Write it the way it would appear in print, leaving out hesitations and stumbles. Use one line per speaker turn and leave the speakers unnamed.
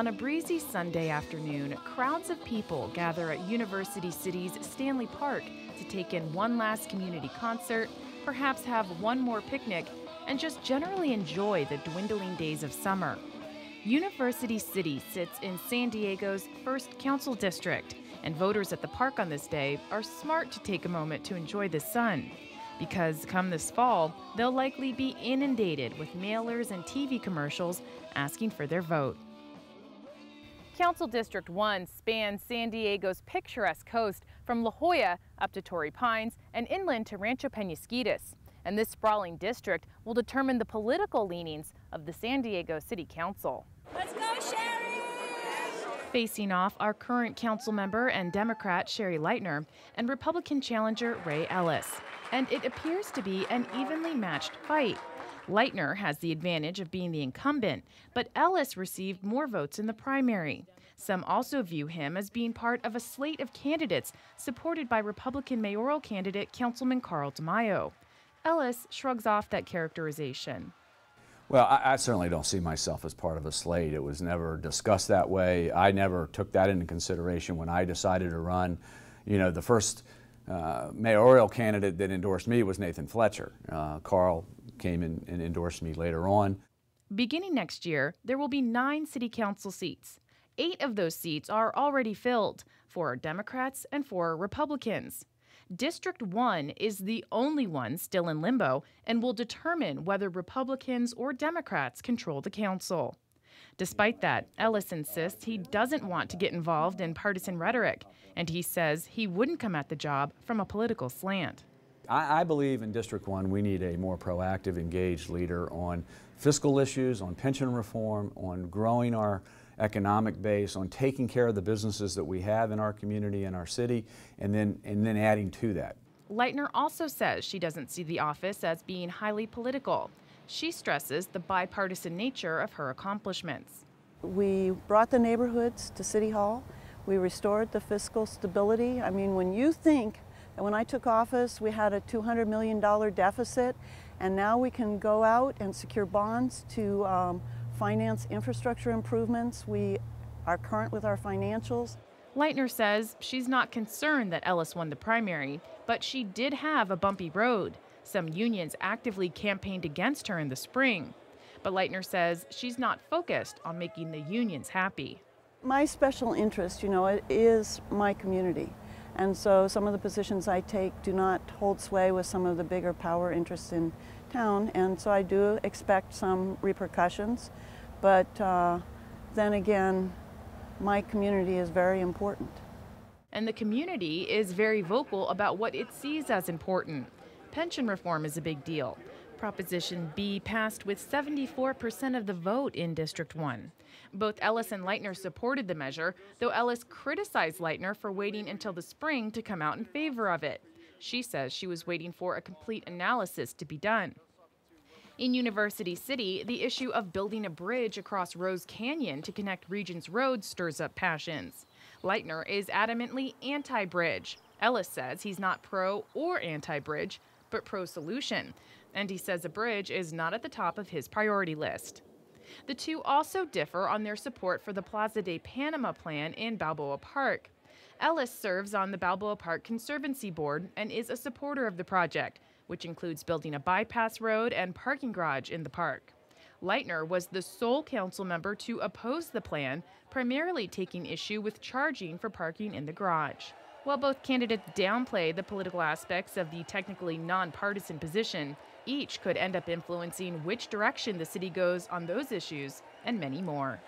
On a breezy Sunday afternoon, crowds of people gather at University City's Stanley Park to take in one last community concert, perhaps have one more picnic, and just generally enjoy the dwindling days of summer. University City sits in San Diego's first council district, and voters at the park on this day are smart to take a moment to enjoy the sun. Because come this fall, they'll likely be inundated with mailers and TV commercials asking for their vote. Council District 1 spans San Diego's picturesque coast from La Jolla up to Torrey Pines and inland to Rancho Penasquitos. And this sprawling district will determine the political leanings of the San Diego City Council.
Let's go, Sherri!
Facing off are current council member and Democrat Sherri Lightner and Republican challenger Ray Ellis. And it appears to be an evenly matched fight. Lightner has the advantage of being the incumbent, but Ellis received more votes in the primary. Some also view him as being part of a slate of candidates supported by Republican mayoral candidate Councilman Carl DeMaio. Ellis shrugs off that characterization.
Well, I certainly don't see myself as part of a slate. It was never discussed that way. I never took that into consideration when I decided to run. You know, the first mayoral candidate that endorsed me was Nathan Fletcher. Carl came in and endorsed me later on.
Beginning next year, there will be 9 city council seats. 8 of those seats are already filled, 4 are Democrats and 4 are Republicans. District 1 is the only one still in limbo and will determine whether Republicans or Democrats control the council. Despite that, Ellis insists he doesn't want to get involved in partisan rhetoric, and he says he wouldn't come at the job from a political slant.
I believe in District 1 we need a more proactive, engaged leader on fiscal issues, on pension reform, on growing our economic base, on taking care of the businesses that we have in our community and our city, and then adding to that.
Lightner also says she doesn't see the office as being highly political. She stresses the bipartisan nature of her accomplishments.
We brought the neighborhoods to City Hall. We restored the fiscal stability. I mean, when you think that when I took office we had a $200 million deficit, and now we can go out and secure bonds to finance infrastructure improvements. We are current with our financials.
Lightner says she's not concerned that Ellis won the primary, but she did have a bumpy road. Some unions actively campaigned against her in the spring. But Lightner says she's not focused on making the unions happy.
My special interest, it is my community. And so some of the positions I take do not hold sway with some of the bigger power interests in town. And so I do expect some repercussions. But then again, my community is very important.
And the community is very vocal about what it sees as important. Pension reform is a big deal. Proposition B passed with 74% of the vote in District 1. Both Ellis and Lightner supported the measure, though Ellis criticized Lightner for waiting until the spring to come out in favor of it. She says she was waiting for a complete analysis to be done. In University City, the issue of building a bridge across Rose Canyon to connect Regents Road stirs up passions. Lightner is adamantly anti-bridge. Ellis says he's not pro or anti-bridge, but pro-solution. And he says a bridge is not at the top of his priority list. The two also differ on their support for the Plaza de Panama plan in Balboa Park. Ellis serves on the Balboa Park Conservancy Board and is a supporter of the project, which includes building a bypass road and parking garage in the park. Lightner was the sole council member to oppose the plan, primarily taking issue with charging for parking in the garage. While both candidates downplay the political aspects of the technically nonpartisan position, each could end up influencing which direction the city goes on those issues and many more.